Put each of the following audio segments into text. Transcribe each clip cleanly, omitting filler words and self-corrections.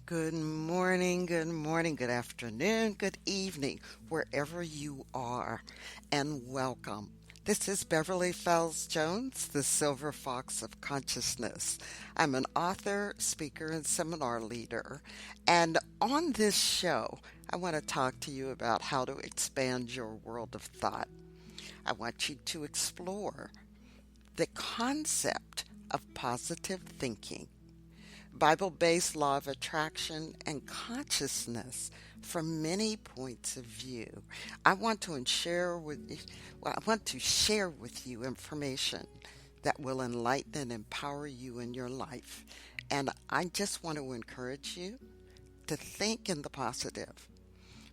Good morning, good afternoon, good evening, wherever you are, and welcome. This is Beverly Fells Jones, the Silver Fox of Consciousness. I'm an author, speaker, and seminar leader. And on this show, I want to talk to you about how to expand your world of thought. I want you to explore the concept of positive thinking, Bible-based law of attraction, and consciousness from many points of view. I want to share with you information that will enlighten and empower you in your life. And I just want to encourage you to think in the positive,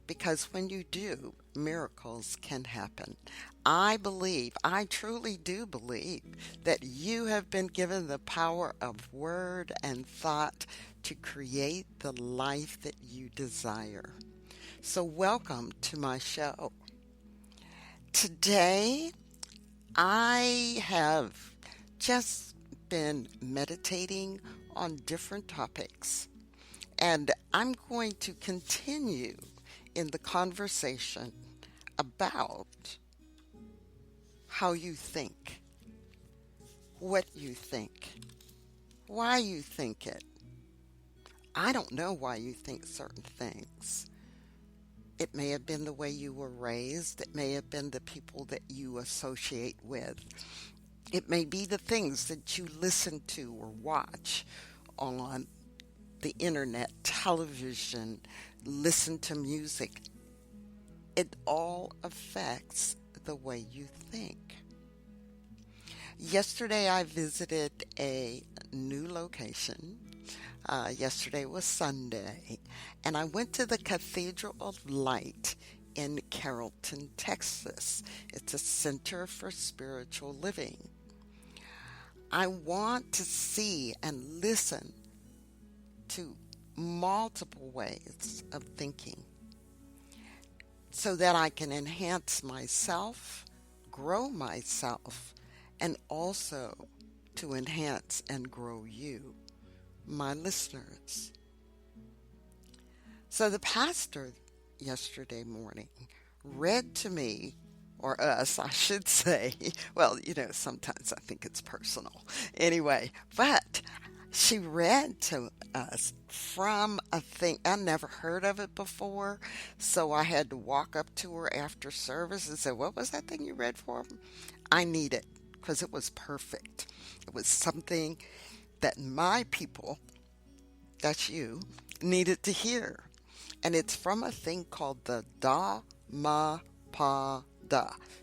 because when you do, miracles can happen. I truly do believe that you have been given the power of word and thought to create the life that you desire. So welcome to my show. Today, I have just been meditating on different topics, and I'm going to continue in the conversation about how you think, what you think, why you think it. I don't know why you think certain things. It may have been the way you were raised. It may have been the people that you associate with. It may be the things that you listen to or watch on the internet, television, listen to music. It all affects the way you think. Yesterday I visited a new location. Yesterday was Sunday, and I went to the Cathedral of Light in Carrollton, Texas. It's a center for spiritual living. I want to see and listen to multiple ways of thinking so that I can enhance myself, grow myself, and also to enhance and grow you, my listeners. So the pastor yesterday morning read to me, or us, I should say. Well, sometimes I think it's personal. Anyway, but she read to us from a thing. I never heard of it before, so I had to walk up to her after service and say, "What was that thing you read for me?" I need it because it was perfect. It was something that my people, that's you, needed to hear. And it's from a thing called the Dhammapada.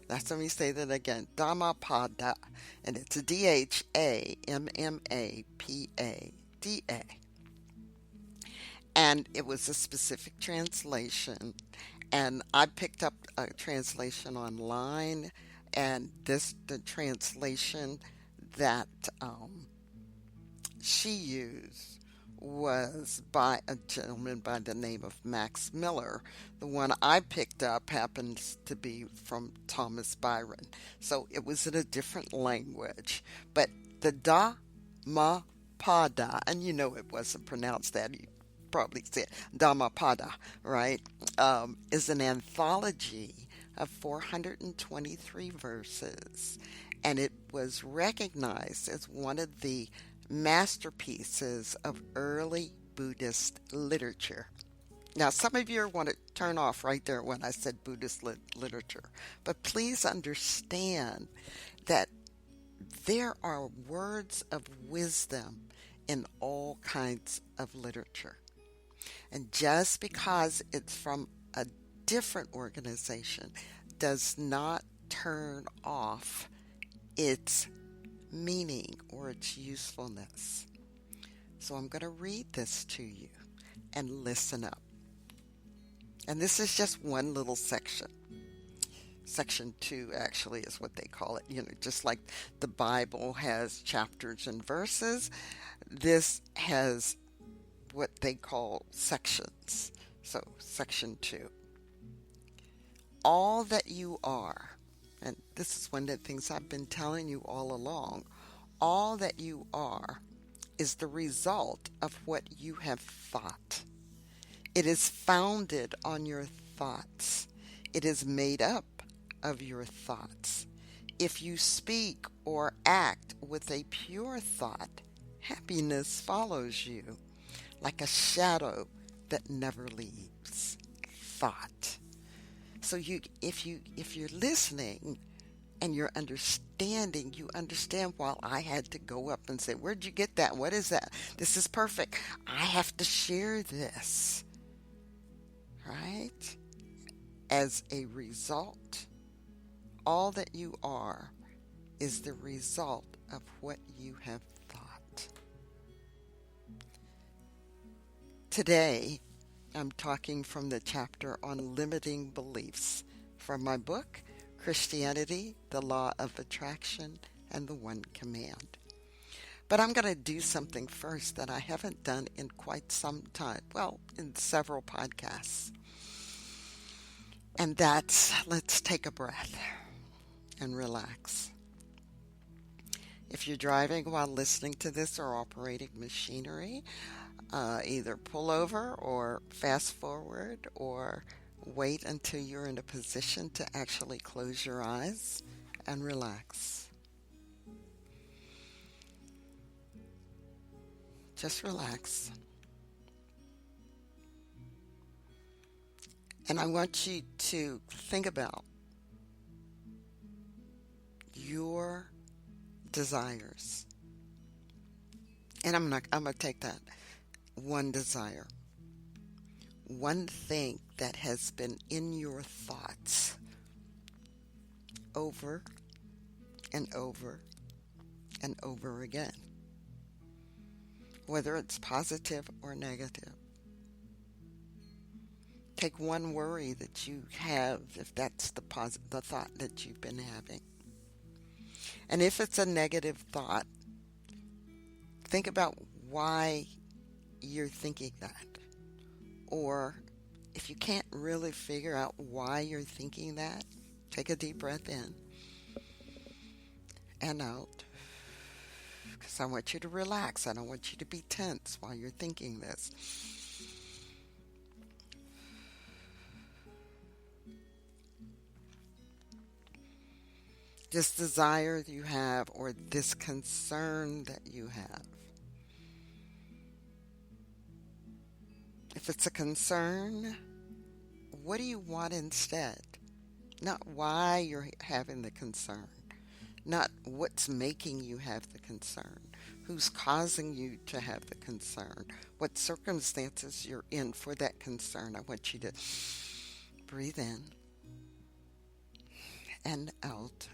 That's, let me say that again, Dhammapada. And it's Dhammapada. And it was a specific translation. And I picked up a translation online. And the translation that she used was by a gentleman by the name of Max Miller. The one I picked up happens to be from Thomas Byron. So it was in a different language. But the Dhammapada, and it wasn't pronounced that, you probably said Dhammapada, right? Is an anthology of 423 verses. And it was recognized as one of the masterpieces of early Buddhist literature. Now, some of you want to turn off right there when I said Buddhist literature, but please understand that there are words of wisdom in all kinds of literature. And just because it's from a different organization does not turn off its meaning or its usefulness. So I'm going to read this to you and listen up. And this is just one little section. Section 2 actually is what they call it. Just like the Bible has chapters and verses, this has what they call sections. So section 2. All that you are, and this is one of the things I've been telling you all along, all that you are is the result of what you have thought. It is founded on your thoughts. It is made up of your thoughts. If you speak or act with a pure thought, happiness follows you like a shadow that never leaves. Thought. So if you're listening and you're understanding, you understand why I had to go up and say, "Where'd you get that? What is that? This is perfect. I have to share this." Right? As a result, all that you are is the result of what you have thought. Today, I'm talking from the chapter on limiting beliefs from my book, Christianity, the Law of Attraction, and the One Command. But I'm going to do something first that I haven't done in quite some time. Well, in several podcasts. And that's, let's take a breath and relax. If you're driving while listening to this or operating machinery, either pull over or fast forward or wait until you're in a position to actually close your eyes and relax. Just relax. And I want you to think about your desires. And I'm going to take that one desire. One thing that has been in your thoughts over and over and over again. Whether it's positive or negative. Take one worry that you have, if that's the thought that you've been having. And if it's a negative thought, think about why you're thinking that. Or if you can't really figure out why you're thinking that, take a deep breath in and out. Because I want you to relax. I don't want you to be tense while you're thinking this. This desire you have, or this concern that you have. If it's a concern, what do you want instead? Not why you're having the concern. Not what's making you have the concern. Who's causing you to have the concern. What circumstances you're in for that concern. I want you to breathe in and out.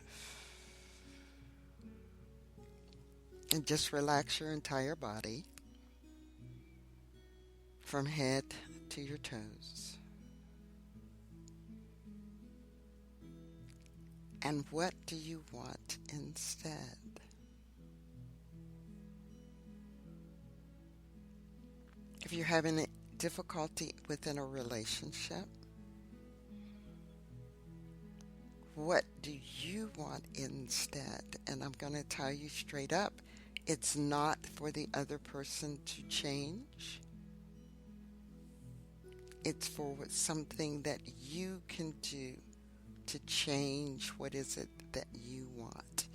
And just relax your entire body from head to your toes. And what do you want instead? If you're having difficulty within a relationship, what do you want instead? And I'm going to tell you straight up, it's not for the other person to change. It's for something that you can do to change. What is it that you want?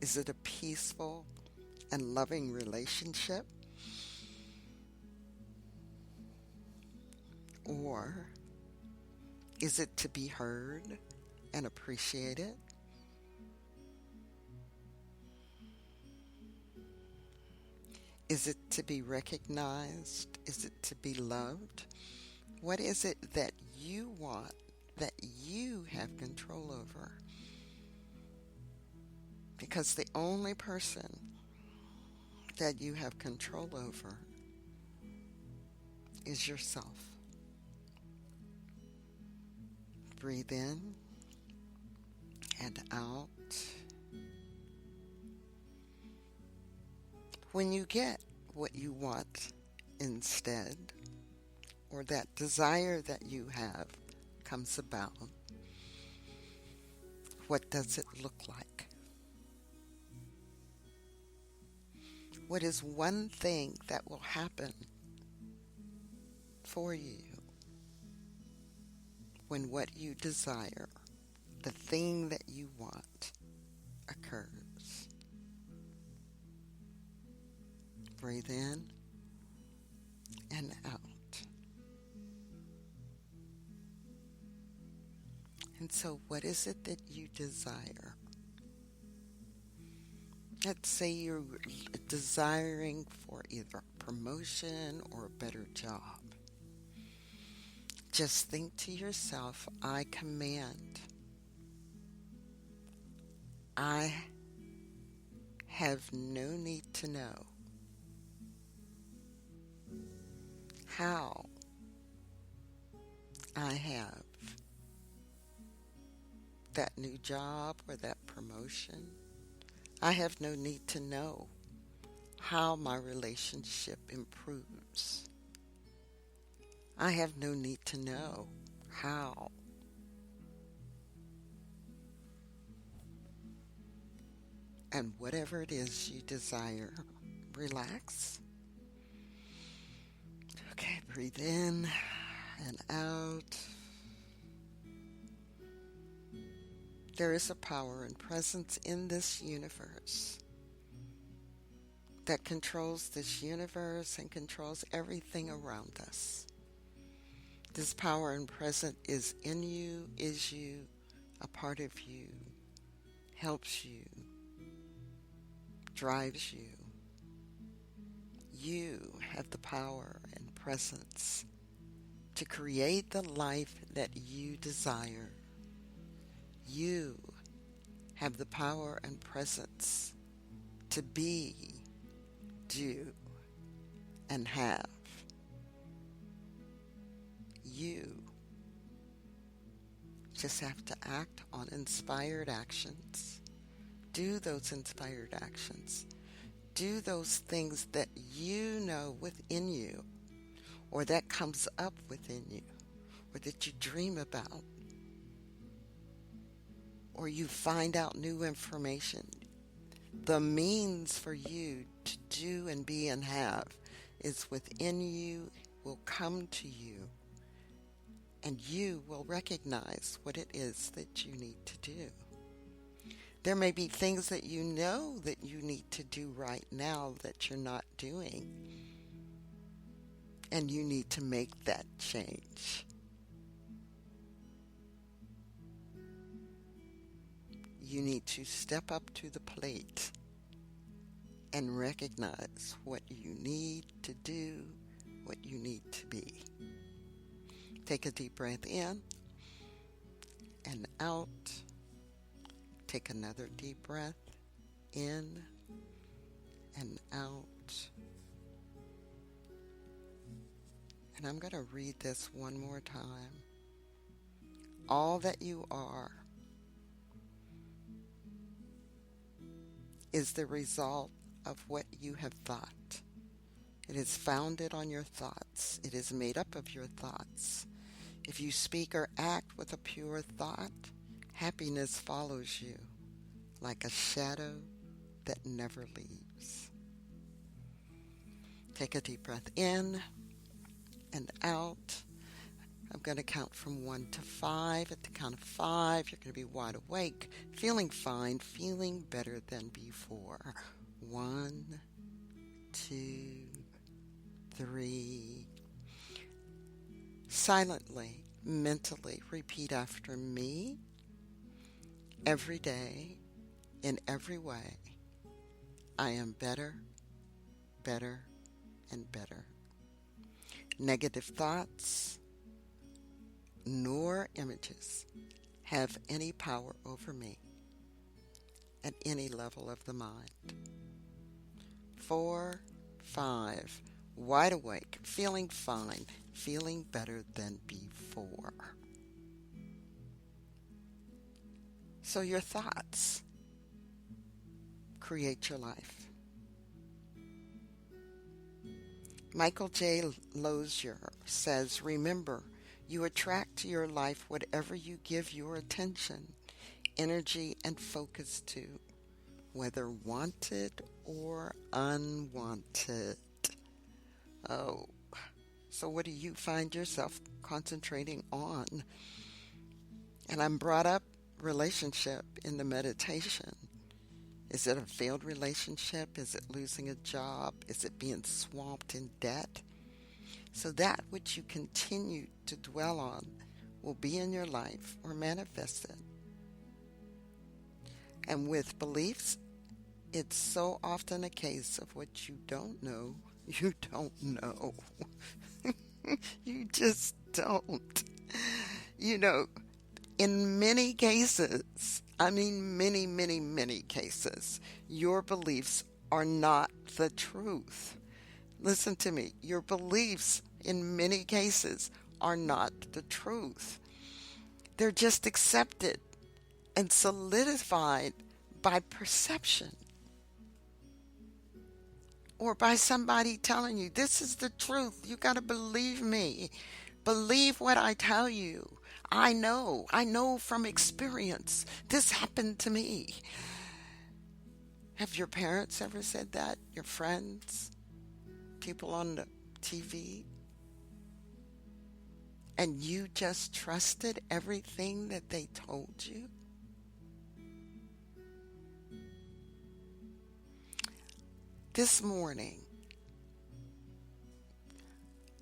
Is it a peaceful and loving relationship? Or is it to be heard and appreciated? Is it to be recognized? Is it to be loved? What is it that you want, that you have control over? Because the only person that you have control over is yourself. Breathe in and out. When you get what you want instead, or that desire that you have comes about, what does it look like? What is one thing that will happen for you when what you desire, the thing that you want, occurs? Breathe in and out. And so, what is it that you desire? Let's say you're desiring for either a promotion or a better job. Just think to yourself, I command. I have no need to know how I have that new job or that promotion. I have no need to know how my relationship improves. I have no need to know how. And whatever it is you desire, relax. Okay, breathe in and out. There is a power and presence in this universe that controls this universe and controls everything around us. This power and presence is in you, is you, a part of you, helps you, drives you. You have the power and presence to create the life that you desire. You have the power and presence to be, do, and have. You just have to act on inspired actions. Do those inspired actions. Do those things that you know within you, or that comes up within you, or that you dream about, or you find out new information. The means for you to do and be and have is within you, will come to you, and you will recognize what it is that you need to do. There may be things that you know that you need to do right now that you're not doing, and you need to make that change. You need to step up to the plate and recognize what you need to do, what you need to be. Take a deep breath in and out. Take another deep breath in and out. And I'm going to read this one more time. All that you are is the result of what you have thought. It is founded on your thoughts. It is made up of your thoughts. If you speak or act with a pure thought, happiness follows you like a shadow that never leaves. Take a deep breath in and out. I'm going to count from 1 to 5. At the count of 5, you're going to be wide awake, feeling fine, feeling better than before. 1, 2, 3. Silently, mentally repeat after me. Every day, in every way, I am better, better, and better. Negative thoughts nor images have any power over me at any level of the mind. 4, 5, wide awake, feeling fine, feeling better than before. So your thoughts create your life. Michael J. Lozier says, remember, you attract to your life whatever you give your attention, energy, and focus to. whether wanted or unwanted. Oh, so what do you find yourself concentrating on? And I'm brought up relationship in the meditation. Is it a failed relationship? Is it losing a job? Is it being swamped in debt? So that which you continue to dwell on will be in your life or manifest it. And with beliefs, it's so often a case of what you don't know, you don't know. You just don't. You know, in many cases, I mean many, many, many cases, your beliefs are not the truth. Listen to me. Your beliefs in many cases are not the truth. They're just accepted and solidified by perception or by somebody telling you, this is the truth. You got to believe me. Believe what I tell you. I know from experience. This happened to me. Have your parents ever said that? Your friends? People on the TV? And you just trusted everything that they told you? This morning,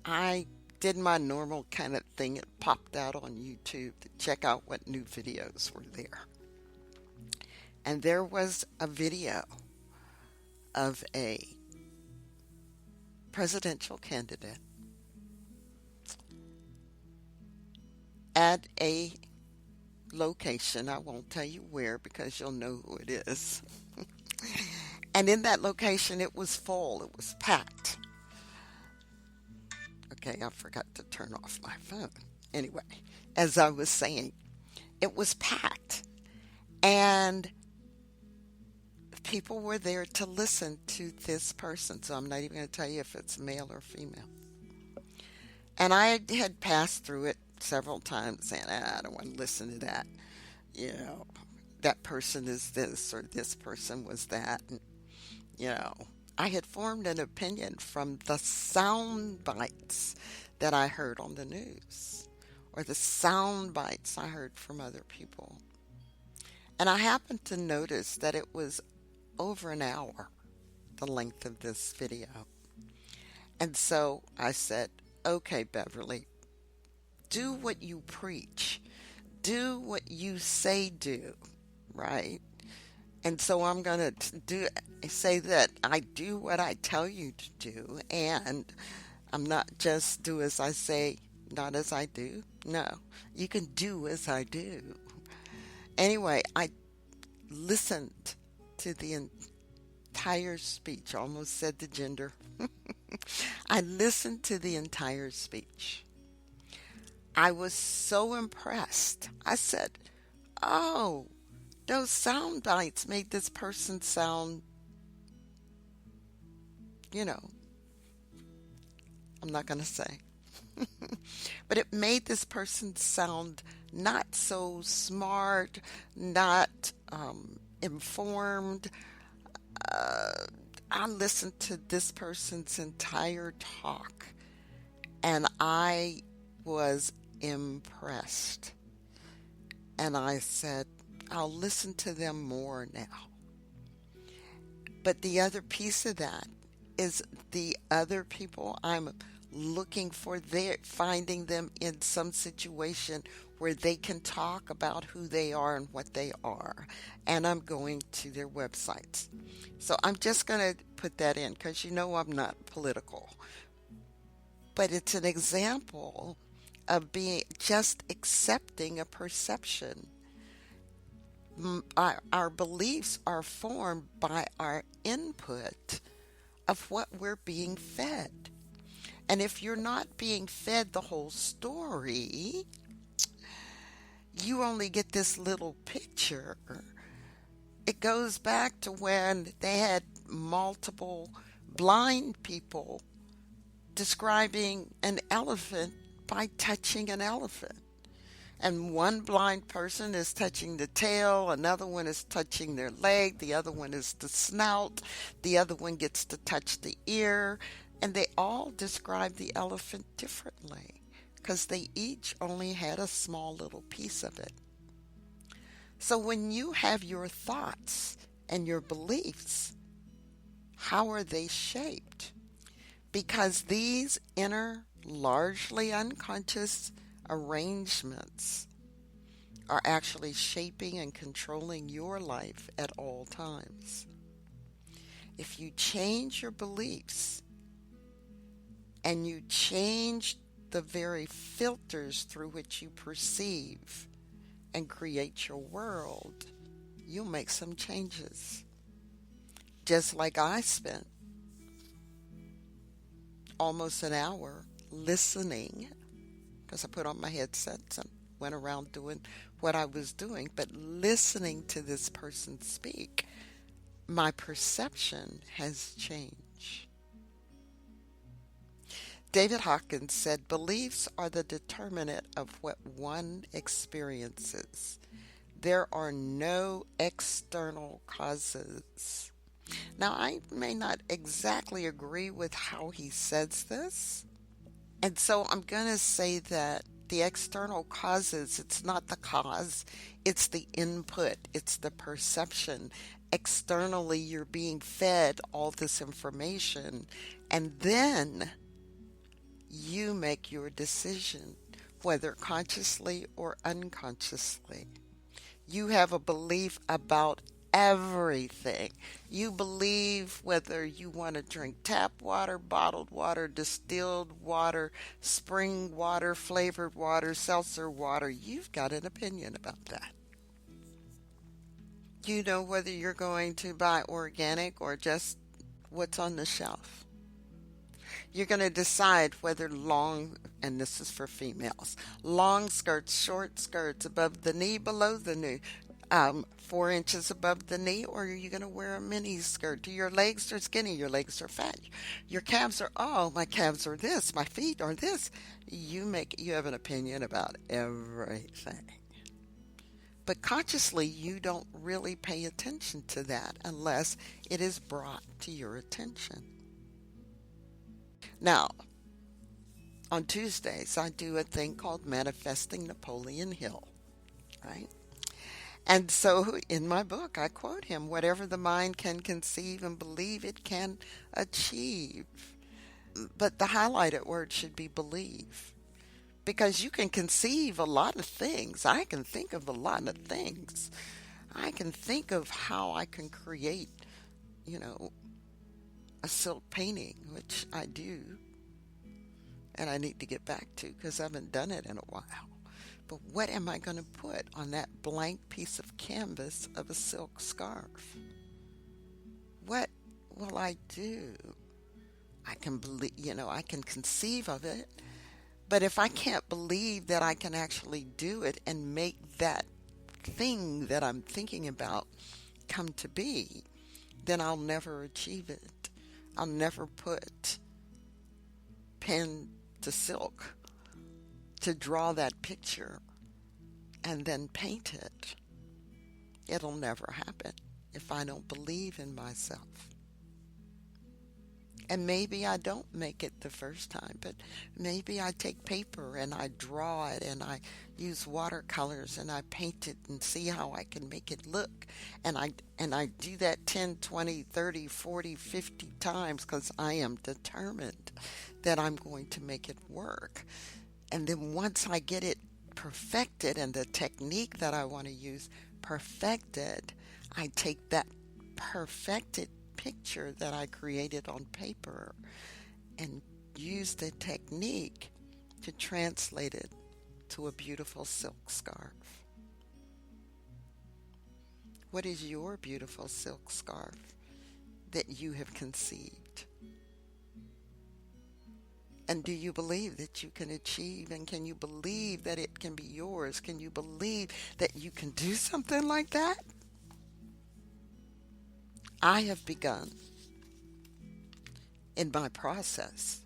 I did my normal kind of thing. It popped out on YouTube to check out what new videos were there. And there was a video of a presidential candidate at a location. I won't tell you where because you'll know who it is. And in that location, it was full. It was packed. Okay, I forgot to turn off my phone. Anyway, as I was saying, it was packed. And people were there to listen to this person. So I'm not even going to tell you if it's male or female. And I had passed through it several times saying, I don't want to listen to that. You know, that person is this or this person was that. And, you know, I had formed an opinion from the sound bites that I heard on the news or the sound bites I heard from other people. And I happened to notice that it was over an hour, the length of this video. And so I said, okay, Beverly, do what you preach. Do what you say do, right? And so I'm going to say that I do what I tell you to do, and I'm not just do as I say, not as I do. No, you can do as I do. Anyway, I listened to the entire speech, almost said the gender. I listened to the entire speech. I was so impressed. I said, oh, those sound bites made this person sound, you know, I'm not going to say. But it made this person sound not so smart, not informed. I listened to this person's entire talk and I was impressed. And I said, I'll listen to them more now. But the other piece of that is the other people I'm looking for, finding them in some situation where they can talk about who they are and what they are. And I'm going to their websites. So I'm just going to put that in because you know I'm not political. But it's an example of being just accepting a perception. Our beliefs are formed by our input of what we're being fed. And if you're not being fed the whole story, you only get this little picture. It goes back to when they had multiple blind people describing an elephant by touching an elephant. And one blind person is touching the tail, another one is touching their leg, the other one is the snout, the other one gets to touch the ear, and they all describe the elephant differently because they each only had a small little piece of it. So when you have your thoughts and your beliefs, how are they shaped? Because these inner, largely unconscious arrangements are actually shaping and controlling your life at all times. If you change your beliefs and you change the very filters through which you perceive and create your world, you'll make some changes. Just like I spent almost an hour listening, because I put on my headsets and went around doing what I was doing, but listening to this person speak, my perception has changed. David Hawkins said, beliefs are the determinant of what one experiences. There are no external causes. Now, I may not exactly agree with how he says this, and so I'm going to say that the external causes, it's not the cause, it's the input, it's the perception. Externally, you're being fed all this information, and then you make your decision, whether consciously or unconsciously. You have a belief about everything. You believe whether you want to drink tap water, bottled water, distilled water, spring water, flavored water, seltzer water. You've got an opinion about that. You know whether you're going to buy organic or just what's on the shelf. You're going to decide whether long, and this is for females, long skirts, short skirts, above the knee, below the knee, 4 inches above the knee, or are you going to wear a mini skirt? Do your legs are skinny? Your legs are fat. Your calves are, oh, my calves are this, my feet are this. You have an opinion about everything. But consciously, you don't really pay attention to that unless it is brought to your attention. Now, on Tuesdays, I do a thing called Manifesting Napoleon Hill, right? And so in my book, I quote him, whatever the mind can conceive and believe, it can achieve. But the highlighted word should be believe. Because you can conceive a lot of things. I can think of a lot of things. I can think of how I can create, you know, a silk painting, which I do. And I need to get back to because I haven't done it in a while. But what am I going to put on that blank piece of canvas of a silk scarf? What will I do? I can believe, I can conceive of it. But if I can't believe that I can actually do it and make that thing that I'm thinking about come to be, then I'll never achieve it. I'll never put pen to silk to draw that picture and then paint it. It'll never happen if I don't believe in myself. And maybe I don't make it the first time, but maybe I take paper and I draw it and I use watercolors and I paint it and see how I can make it look. And I do that 10, 20, 30, 40, 50 times because I am determined that I'm going to make it work. And then once I get it perfected and the technique that I want to use perfected, I take that perfected picture that I created on paper and use the technique to translate it to a beautiful silk scarf. What is your beautiful silk scarf that you have conceived? And do you believe that you can achieve, and can you believe that it can be yours? Can you believe that you can do something like that? I have begun in my process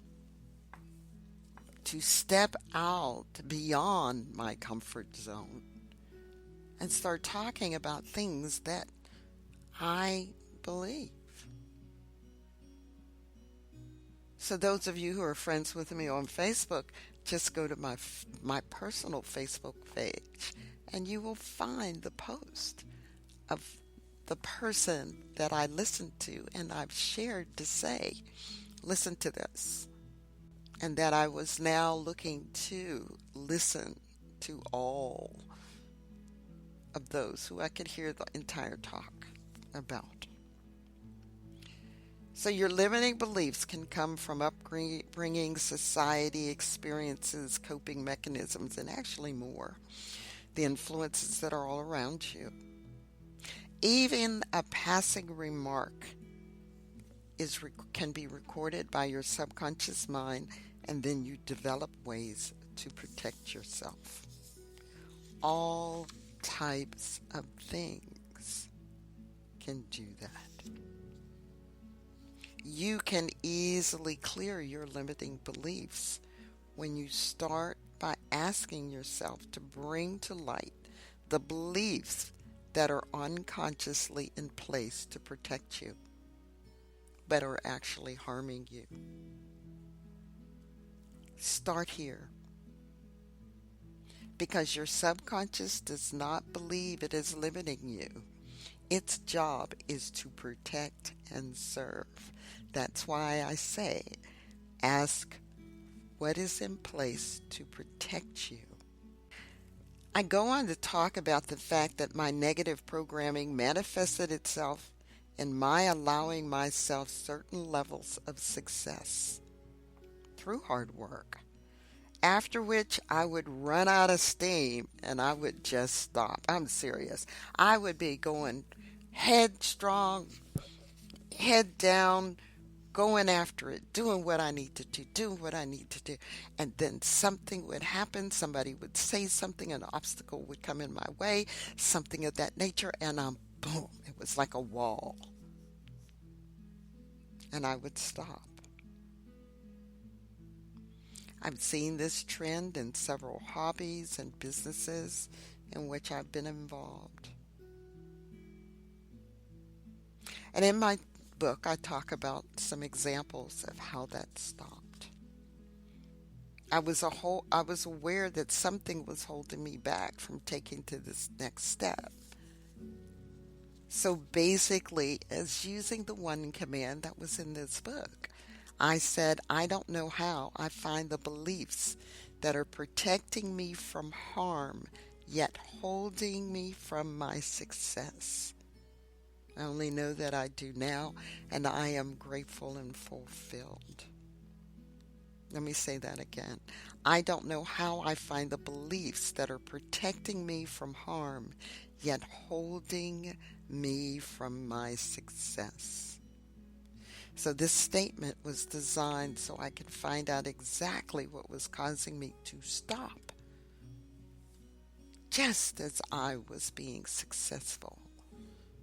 to step out beyond my comfort zone and start talking about things that I believe. So those of you who are friends with me on Facebook, just go to my personal Facebook page and you will find the post of the person that I listened to and I've shared to say, listen to this. And that I was now looking to listen to all of those who I could hear the entire talk about. So your limiting beliefs can come from upbringing, society, experiences, coping mechanisms, and actually more. The influences that are all around you. Even a passing remark can be recorded by your subconscious mind, and then you develop ways to protect yourself. All types of things can do that. You can easily clear your limiting beliefs when you start by asking yourself to bring to light the beliefs that are unconsciously in place to protect you, but are actually harming you. Start here. Because your subconscious does not believe it is limiting you. Its job is to protect and serve. That's why I say, ask what is in place to protect you. I go on to talk about the fact that my negative programming manifested itself in my allowing myself certain levels of success through hard work, after which I would run out of steam and I would just stop. I'm serious. I would be going headstrong, head down, going after it, doing what I need to do. And then something would happen. Somebody would say something, an obstacle would come in my way, something of that nature, and boom, it was like a wall. And I would stop. I've seen this trend in several hobbies and businesses in which I've been involved. And in my book, I talk about some examples of how that stopped. I was aware that something was holding me back from taking to this next step. So basically, as using the one command that was in this book, I said, I don't know how I find the beliefs that are protecting me from harm, yet holding me from my success. I only know that I do now, and I am grateful and fulfilled. Let me say that again. I don't know how I find the beliefs that are protecting me from harm, yet holding me from my success. So this statement was designed so I could find out exactly what was causing me to stop, just as I was being successful.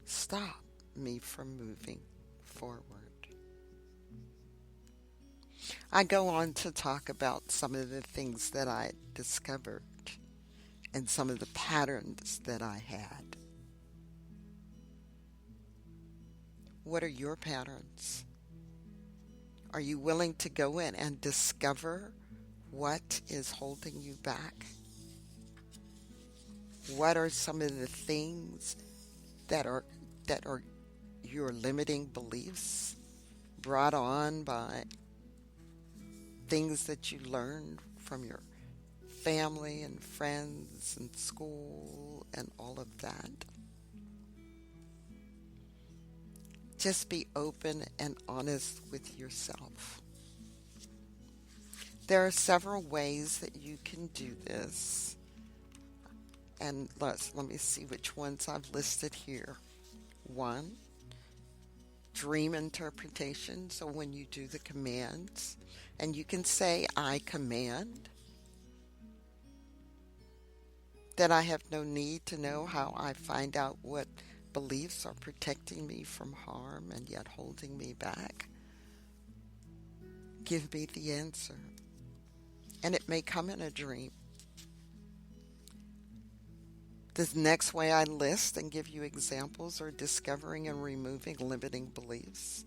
Stop me from moving forward. I go on to talk about some of the things that I discovered and some of the patterns that I had. What are your patterns? Are you willing to go in and discover what is holding you back? What are some of the things that are your limiting beliefs brought on by things that you learned from your family and friends and school and all of that? Just be open and honest with yourself. There are several ways that you can do this. And let me see which ones I've listed here. 1, dream interpretation. So when you do the commands, and you can say, I command that I have no need to know how I find out what beliefs are protecting me from harm and yet holding me back. Give me the answer. and it may come in a dream. This next way I list and give you examples are discovering and removing limiting beliefs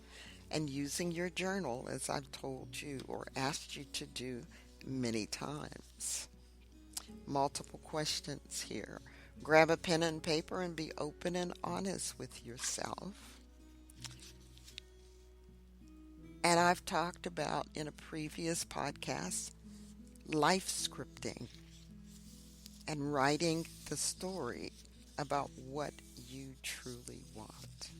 and using your journal as I've told you or asked you to do many times. Multiple questions here. Grab a pen and paper and be open and honest with yourself. And I've talked about in a previous podcast life scripting and writing the story about what you truly want.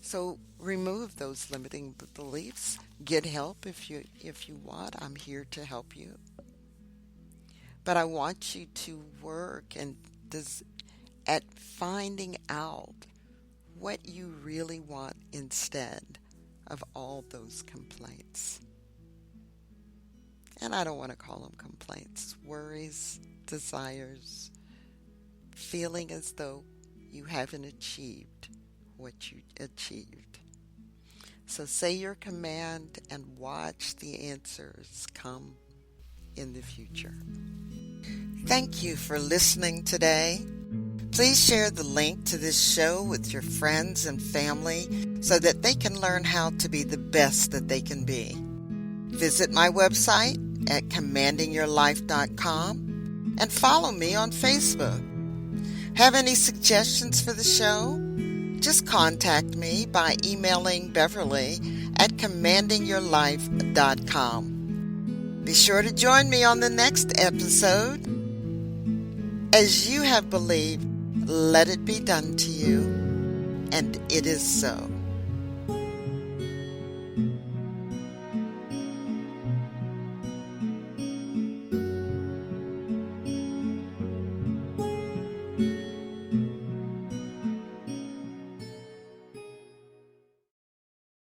So remove those limiting beliefs. Get help if you want. I'm here to help you. But I want you to work at finding out what you really want instead of all those complaints. And I don't want to call them complaints. Worries, desires, feeling as though you haven't achieved what you achieved. So say your command and watch the answers come in the future. Thank you for listening today. Please share the link to this show with your friends and family so that they can learn how to be the best that they can be. Visit my website at commandingyourlife.com and follow me on Facebook. Have any suggestions for the show? Just contact me by emailing Beverly at commandingyourlife.com. Be sure to join me on the next episode. As you have believed, let it be done to you, and it is so.